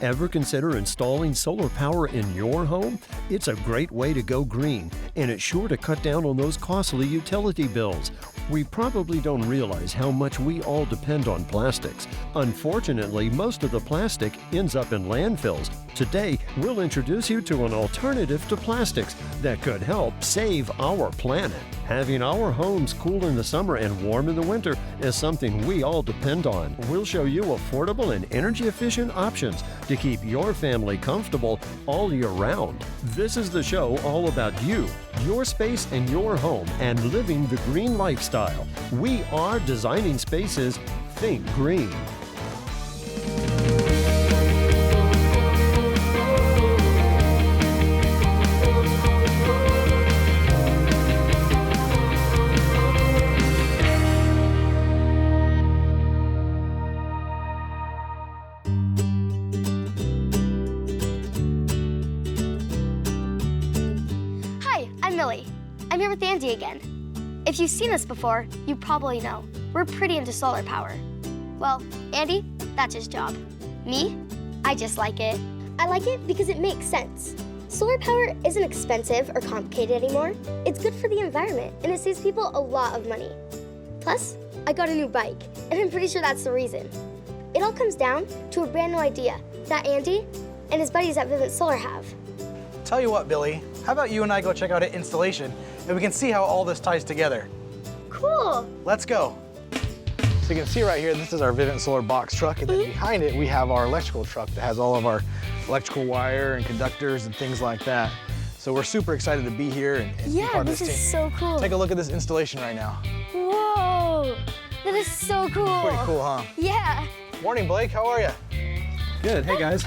Ever consider installing solar power in your home? It's a great way to go green, and it's sure to cut down on those costly utility bills. We probably don't realize how much we all depend on plastics. Unfortunately, most of the plastic ends up in landfills. Today, we'll introduce you to an alternative to plastics that could help save our planet. Having our homes cool in the summer and warm in the winter is something we all depend on. We'll show you affordable and energy-efficient options to keep your family comfortable all year round. This is the show all about you, your space and your home, and living the green lifestyle. We are Designing Spaces. Think green. I'm here with Andy again. If you've seen us before, you probably know we're pretty into solar power. Well, Andy, that's his job. Me, I just like it. I like it because it makes sense. Solar power isn't expensive or complicated anymore. It's good for the environment, and it saves people a lot of money. Plus, I got a new bike, and I'm pretty sure that's the reason. It all comes down to a brand new idea that Andy and his buddies at Vivntsolar have. Tell you what, Billy, how about you and I go check out an installation and we can see how all this ties together. Cool. Let's go. So you can see right here, this is our Vivntsolar box truck, and then behind it we have our electrical truck that has all of our electrical wire and conductors and things like that. So we're super excited to be here and be part of this team. This is so cool. Take a look at this installation right now. Whoa, that is so cool. Pretty cool, huh? Yeah. Morning, Blake, how are you? Good, hey guys.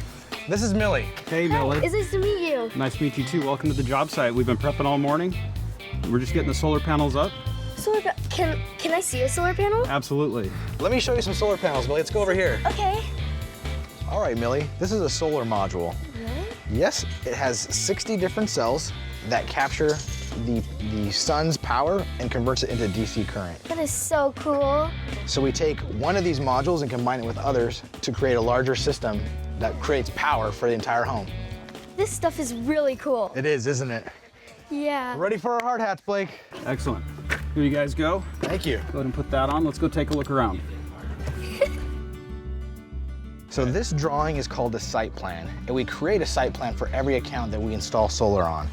This is Millie. Hey, Millie. It's nice to meet you. Nice to meet you too. Welcome to the job site. We've been prepping all morning. We're just getting the solar panels up. Can I see a solar panel? Absolutely. Let me show you some solar panels, Millie. Let's go over here. Okay. All right, Millie, this is a solar module. Really? Yes, it has 60 different cells that capture the sun's power and converts it into DC current. That is so cool. So we take one of these modules and combine it with others to create a larger system that creates power for the entire home. This stuff is really cool. It is, isn't it? Yeah. Ready for our hard hats, Blake? Excellent. Here you guys go. Thank you. Go ahead and put that on. Let's go take a look around. So this drawing is called a site plan, and we create a site plan for every account that we install solar on.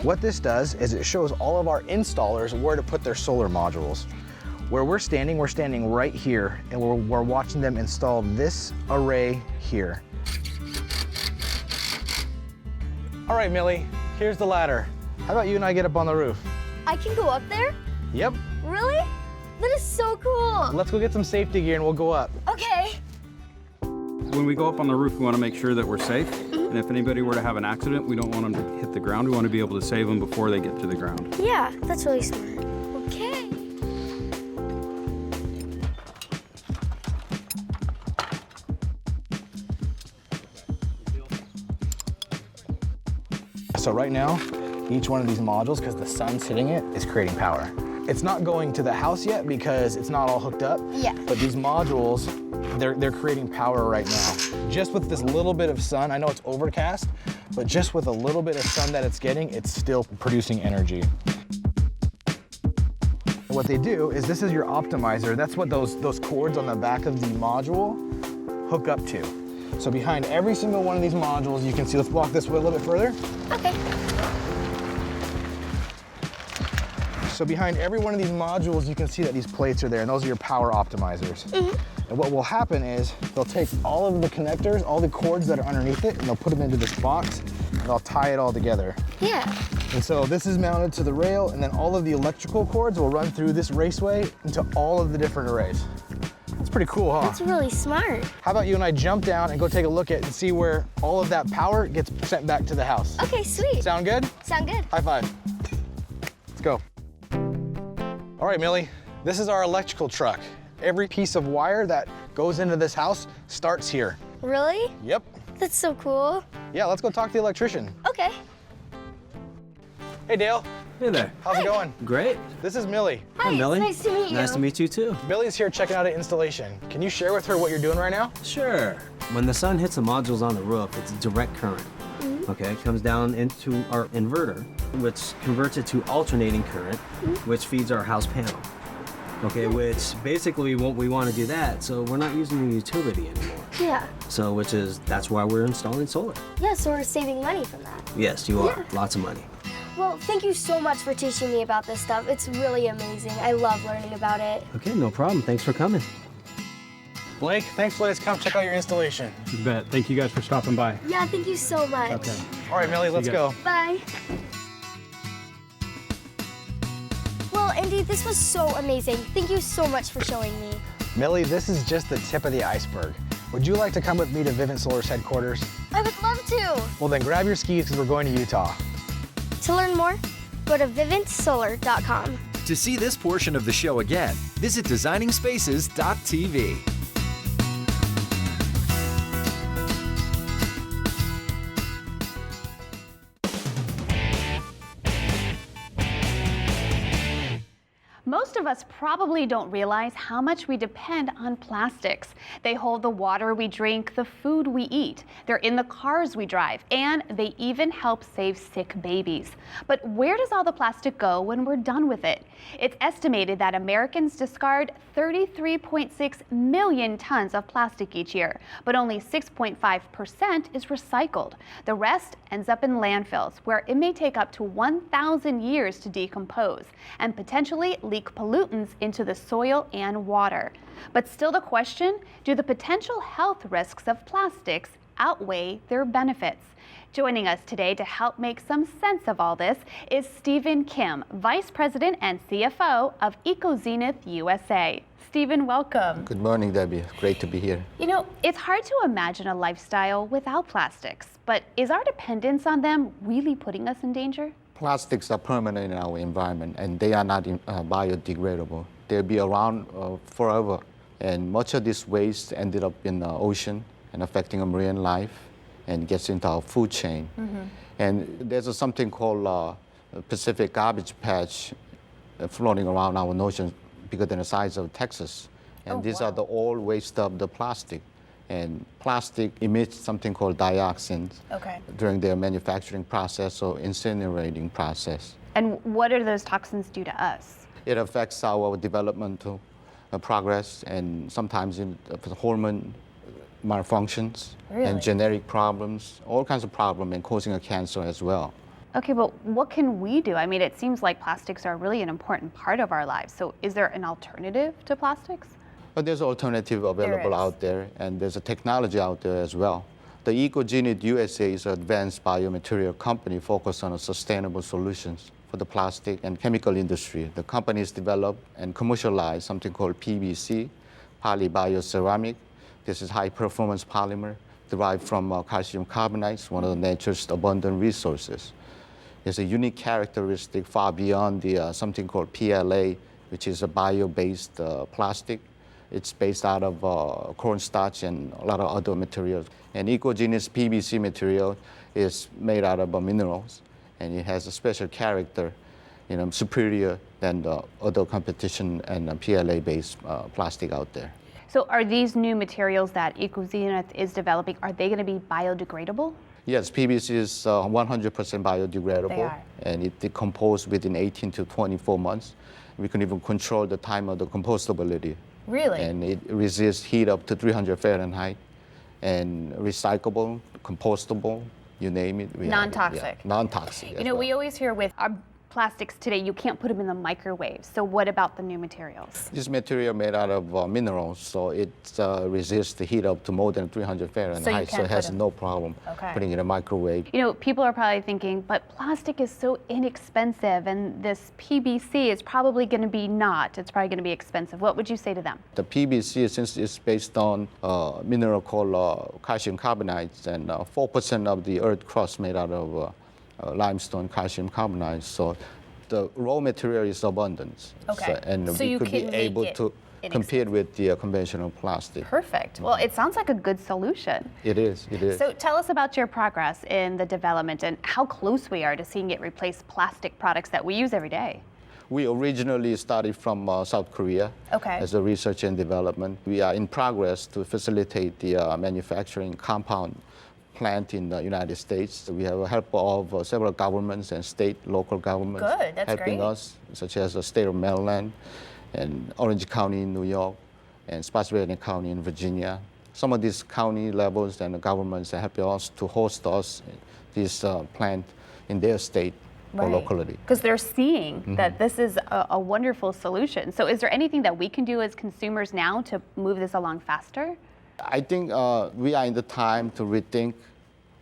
What this does is it shows all of our installers where to put their solar modules. Where we're standing right here, and we're watching them install this array here. All right, Millie, here's the ladder. How about you and I get up on the roof? I can go up there? Yep. Really? That is so cool. Let's go get some safety gear and we'll go up. Okay. When we go up on the roof, we want to make sure that we're safe. And if anybody were to have an accident, we don't want them to hit the ground. We want to be able to save them before they get to the ground. Yeah, that's really smart. Okay. So right now, each one of these modules, because the sun's hitting it, is creating power. It's not going to the house yet because it's not all hooked up. Yeah. But these modules, they're creating power right now. Just with this little bit of sun, I know it's overcast, but just with a little bit of sun that it's getting, it's still producing energy. What they do is this is your optimizer. That's what those cords on the back of the module hook up to. So behind every single one of these modules, you can see, let's walk this way a little bit further. Okay. So behind every one of these modules, you can see that these plates are there, and those are your power optimizers. And what will happen is they'll take all of the connectors, all the cords that are underneath it, and they'll put them into this box, and they'll tie it all together. Yeah. And so this is mounted to the rail, and then all of the electrical cords will run through this raceway into all of the different arrays. It's pretty cool, huh? That's really smart. How about you and I jump down and go take a look at it and see where all of that power gets sent back to the house? Okay, sweet. Sound good? Sound good. High five. Let's go. All right, Millie, this is our electrical truck. Every piece of wire that goes into this house starts here. Really? Yep. That's so cool. Yeah, let's go talk to the electrician. Okay. Hey, Dale. Hey there. How's it going? Great. This is Millie. Hi, Millie. it's nice to meet you. Nice to meet you too. Millie's here checking out an installation. Can you share with her what you're doing right now? Sure. When the sun hits the modules on the roof, it's direct current. Okay, it comes down into our inverter, which converts it to alternating current, which feeds our house panel. Okay, which basically we want to do that, so we're not using the utility anymore. Yeah. So, that's why we're installing solar. Yeah, so we're saving money from that. Yes, you are. Yeah. Lots of money. Well, thank you so much for teaching me about this stuff. It's really amazing. I love learning about it. Okay, no problem. Thanks for coming. Blake, thanks for letting us come check out your installation. You bet. Thank you guys for stopping by. Yeah, thank you so much. Okay. All right, Millie, let's you go. Bye. Well, Andy, this was so amazing. Thank you so much for showing me. Millie, this is just the tip of the iceberg. Would you like to come with me to Vivntsolar's headquarters? I would love to. Well, then grab your skis because we're going to Utah. To learn more, go to Vivntsolar.com. To see this portion of the show again, visit designingspaces.tv. Most of us probably don't realize how much we depend on plastics. They hold the water we drink, the food we eat. They're in the cars we drive, and they even help save sick babies. But where does all the plastic go when we're done with it? It's estimated that Americans discard 33.6 million tons of plastic each year, but only 6.5% is recycled. The rest ends up in landfills, where it may take up to 1,000 years to decompose and potentially leak pollutants into the soil and water. But still the question, do the potential health risks of plastics outweigh their benefits? Joining us today to help make some sense of all this is Stephen Kim, Vice President and CFO of EcoZenith USA. Stephen, welcome. Good morning, Debbie. Great to be here. You know, it's hard to imagine a lifestyle without plastics, but is our dependence on them really putting us in danger? Plastics are permanent in our environment, and they are not biodegradable. They'll be around forever, and much of this waste ended up in the ocean and affecting marine life and gets into our food chain. And there's something called Pacific garbage patch floating around our ocean bigger than the size of Texas. And these are the all waste of the plastic. And plastic emits something called dioxins during their manufacturing process or incinerating process. And what do those toxins do to us? It affects our developmental progress and sometimes in hormone malfunctions and genetic problems, all kinds of problems, and causing a cancer as well. Okay, but what can we do? I mean, it seems like plastics are really an important part of our lives. So is there an alternative to plastics? But there's an alternative available out there, and there's a technology out there as well. The EcoZenith USA is an advanced biomaterial company focused on sustainable solutions for the plastic and chemical industry. The company has developed and commercialized something called PBC, polybioceramic. This is high-performance polymer derived from calcium carbonate, one of the nature's abundant resources. It's a unique characteristic far beyond the something called PLA, which is a bio-based plastic. It's based out of cornstarch and a lot of other materials. And EcoZenith's PVC material is made out of minerals, and it has a special character, superior than the other competition and PLA-based plastic out there. So are these new materials that EcoZenith is developing, are they going to be biodegradable? Yes, PVC is 100% biodegradable, They are. and it decomposes within 18 to 24 months. We can even control the time of the compostability. Really? And it resists heat up to 300 Fahrenheit, and recyclable, compostable, you name it. Non-toxic. Non-toxic. You know, we always hear with our plastics today, you can't put them in the microwave. So what about the new materials? This material made out of minerals, so it resists the heat up to more than 300 Fahrenheit, so it has no problem putting it in a microwave. You know, people are probably thinking, but plastic is so inexpensive, and this PVC is probably going to be not. It's probably going to be expensive. What would you say to them? The PVC, since it's based on a mineral called calcium carbonate, and 4% of the earth crust made out of limestone calcium carbonate, so the raw material is abundant. Okay. And So we you could be can make able it. to compete with the conventional plastic. Perfect. Well, it sounds like a good solution. It is, it is. So tell us about your progress in the development and how close we are to seeing it replace plastic products that we use every day. We originally started from South Korea as a research and development. We are in progress to facilitate the manufacturing compound plant in the United States. We have help of several governments and state, local governments helping us, such as the state of Maryland and Orange County in New York and Spotsylvania County in Virginia. Some of these county levels and the governments are helping us to host us this plant in their state. Or locally. Because they're seeing that this is a wonderful solution. So is there anything that we can do as consumers now to move this along faster? I think we are in the time to rethink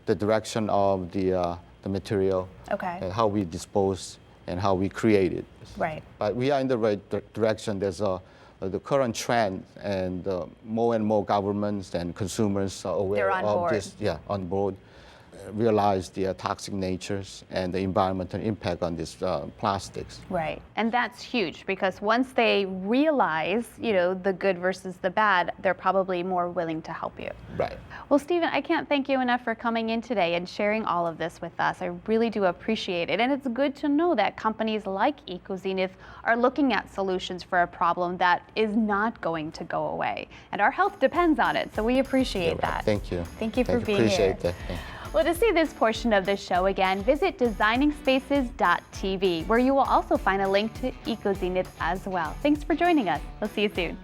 the direction of the material and how we dispose and how we create it. Right. But we are in the right direction. There's the current trend, and more governments and consumers are aware of this. Yeah, on board. Realize the toxic natures and the environmental impact on these plastics. Right, and that's huge because once they realize, the good versus the bad, they're probably more willing to help you. Right. Well, Stephen, I can't thank you enough for coming in today and sharing all of this with us. I really do appreciate it, and it's good to know that companies like EcoZenith are looking at solutions for a problem that is not going to go away, and our health depends on it, so we appreciate that. Thank you. Thank you for being here. Appreciate that. Well, to see this portion of the show again, visit designingspaces.tv, where you will also find a link to EcoZenith as well. Thanks for joining us. We'll see you soon.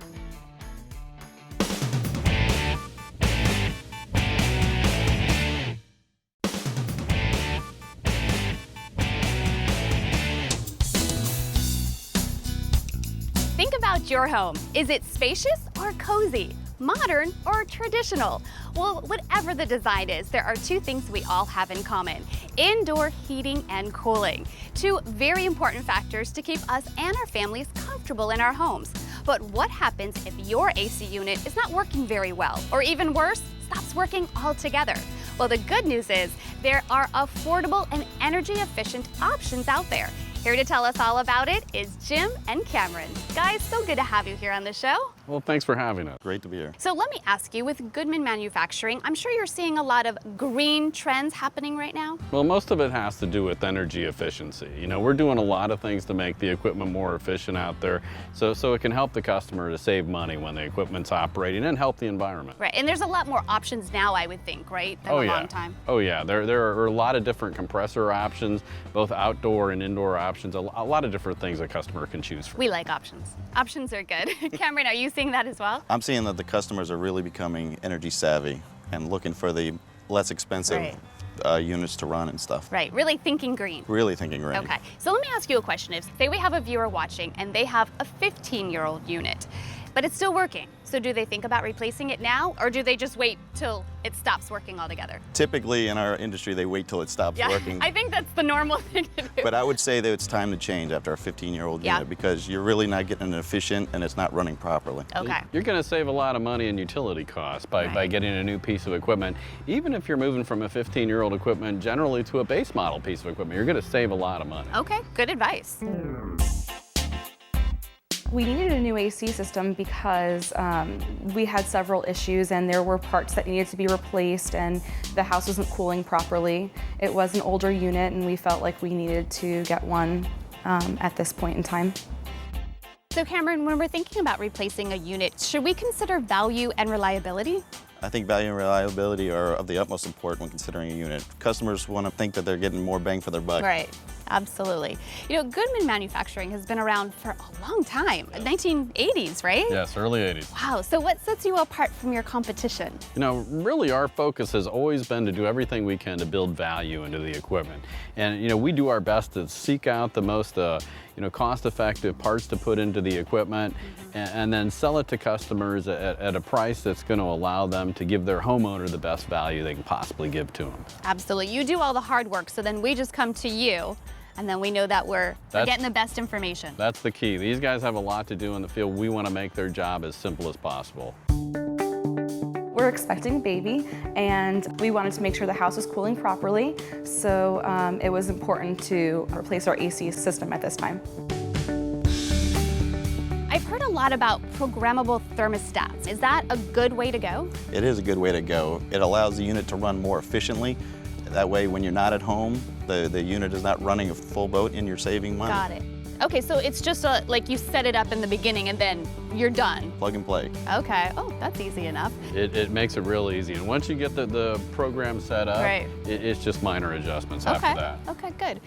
Think about your home. Is it spacious or cozy? Modern or traditional? Well, whatever the design is, there are two things we all have in common: indoor heating and cooling. Two very important factors to keep us and our families comfortable in our homes. But what happens if your AC unit is not working very well, or even worse, stops working altogether? Well, the good news is there are affordable and energy-efficient options out there. Here to tell us all about it is Jim and Cameron. Guys, so good to have you here on the show. Well, thanks for having us. Great to be here. So let me ask you, with Goodman Manufacturing, I'm sure you're seeing a lot of green trends happening right now? Well, most of it has to do with energy efficiency. We're doing a lot of things to make the equipment more efficient out there, so it can help the customer to save money when the equipment's operating and help the environment. Right, and there's a lot more options now, I would think, right, than a long time? Oh yeah, there are a lot of different compressor options, both outdoor and indoor options, a lot of different things a customer can choose from. We like options. Options are good. Cameron, are you seeing that as well? I'm seeing that the customers are really becoming energy savvy and looking for the less expensive units to run and stuff. Right, really thinking green. Really thinking green. Okay, so let me ask you a question. If, say we have a viewer watching and they have a 15-year-old unit, but it's still working, so do they think about replacing it now, or do they just wait till it stops working altogether? Typically in our industry, they wait till it stops working. I think that's the normal thing to do. But I would say that it's time to change after a 15-year-old unit, because you're really not getting it efficient and it's not running properly. Okay. You're going to save a lot of money in utility costs by getting a new piece of equipment. Even if you're moving from a 15-year-old equipment generally to a base model piece of equipment, you're going to save a lot of money. Okay, good advice. We needed a new AC system because we had several issues and there were parts that needed to be replaced and the house wasn't cooling properly. It was an older unit and we felt like we needed to get one at this point in time. So Cameron, when we're thinking about replacing a unit, should we consider value and reliability? I think value and reliability are of the utmost importance when considering a unit. Customers want to think that they're getting more bang for their buck. Right. Absolutely. Goodman Manufacturing has been around for a long time, 1980s, right? Yes, early 80s. Wow, so what sets you apart from your competition? Really our focus has always been to do everything we can to build value into the equipment. And, we do our best to seek out the most, cost-effective parts to put into the equipment and then sell it to customers at a price that's going to allow them to give their homeowner the best value they can possibly give to them. Absolutely. You do all the hard work, so then we just come to you. And then we know that we're getting the best information. That's the key. These guys have a lot to do in the field. We want to make their job as simple as possible. We're expecting a baby and we wanted to make sure the house was cooling properly. So it was important to replace our AC system at this time. I've heard a lot about programmable thermostats. Is that a good way to go? It is a good way to go. It allows the unit to run more efficiently. That way, when you're not at home, the unit is not running a full boat and you're saving money. Got it. Okay, so it's just like you set it up in the beginning and then you're done. Plug and play. Okay. Oh, that's easy enough. It makes it real easy. And once you get the program set up, right, it's just minor adjustments after that. Okay, good.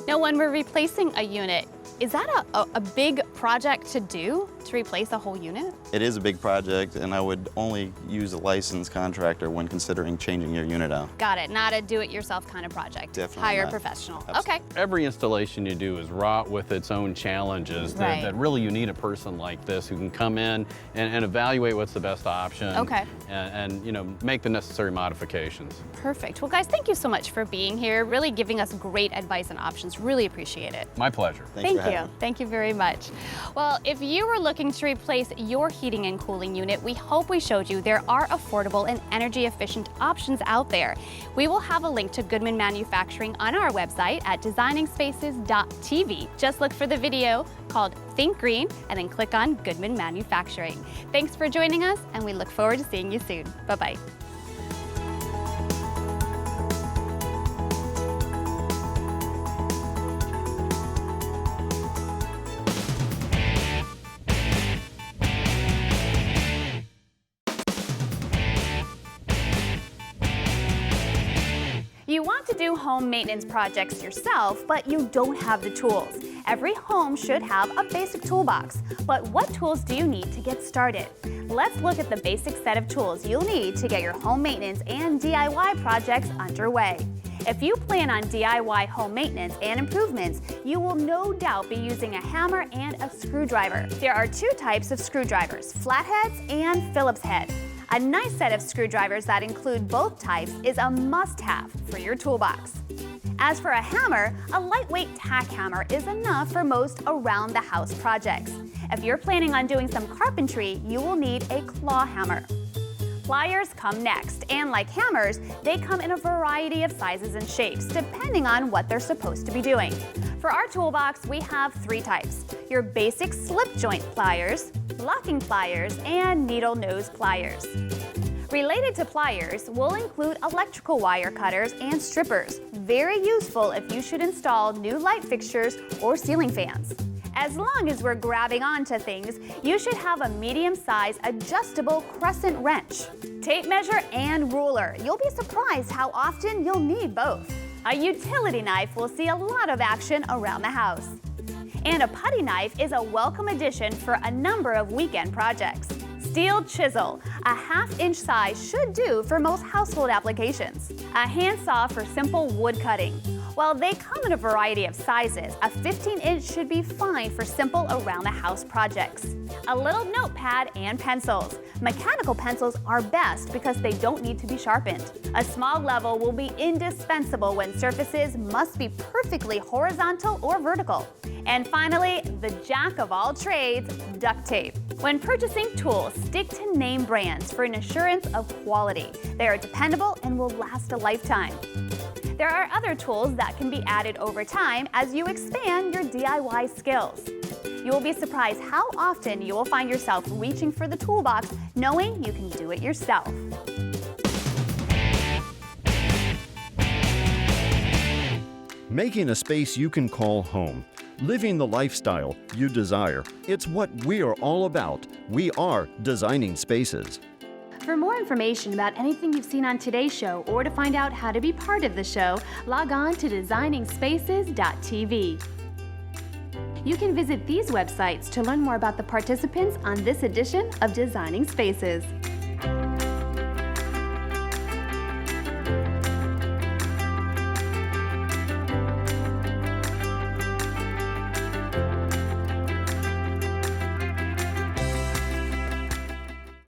Now, when we're replacing a unit, is that a big project to do, to replace a whole unit? It is a big project, and I would only use a licensed contractor when considering changing your unit out. Got it. Not a do-it-yourself kind of project. Definitely Hire not. a professional. Absolutely. Okay. Every installation you do is wrought with its own challenges Right. that really you need a person like this who can come in and evaluate what's the best option. Okay. And you know, make the necessary modifications. Perfect. Well, guys, thank you so much for being here, really giving us great advice and options. Really appreciate it. My pleasure. Thanks for having me. Thank you very much. Well, if you were looking to replace your heating and cooling unit, we hope we showed you there are affordable and energy efficient options out there. We will have a link to Goodman Manufacturing on our website at designingspaces.tv. Just look for the video called Think Green and then click on Goodman Manufacturing. Thanks for joining us, and we look forward to seeing you soon. Bye-bye. You want to do home maintenance projects yourself, but you don't have the tools. Every home should have a basic toolbox, but what tools do you need to get started? Let's look at the basic set of tools you'll need to get your home maintenance and DIY projects underway. If you plan on DIY home maintenance and improvements, you will no doubt be using a hammer and a screwdriver. There are two types of screwdrivers, flatheads and Phillips head. A nice set of screwdrivers that include both types is a must-have for your toolbox. As for a hammer, a lightweight tack hammer is enough for most around-the-house projects. If you're planning on doing some carpentry, you will need a claw hammer. Pliers come next, and like hammers, they come in a variety of sizes and shapes, depending on what they're supposed to be doing. For our toolbox, we have three types: your basic slip joint pliers, locking pliers, and needle nose pliers. Related to pliers, we'll include electrical wire cutters and strippers, very useful if you should install new light fixtures or ceiling fans. As long as we're grabbing onto things, you should have a medium-sized adjustable crescent wrench, tape measure, and ruler. You'll be surprised how often you'll need both. A utility knife will see a lot of action around the house. And a putty knife is a welcome addition for a number of weekend projects. Steel chisel, a 1/2-inch size, should do for most household applications. A handsaw for simple wood cutting. While they come in a variety of sizes, a 15-inch should be fine for simple around-the-house projects. A little notepad and pencils. Mechanical pencils are best because they don't need to be sharpened. A small level will be indispensable when surfaces must be perfectly horizontal or vertical. And finally, the jack of all trades, duct tape. When purchasing tools, stick to name brands for an assurance of quality. They are dependable and will last a lifetime. There are other tools that can be added over time as you expand your DIY skills. You will be surprised how often you will find yourself reaching for the toolbox knowing you can do it yourself. Making a space you can call home. Living the lifestyle you desire. It's what we are all about. We are Designing Spaces. For more information about anything you've seen on today's show or to find out how to be part of the show, log on to designingspaces.tv. You can visit these websites to learn more about the participants on this edition of Designing Spaces.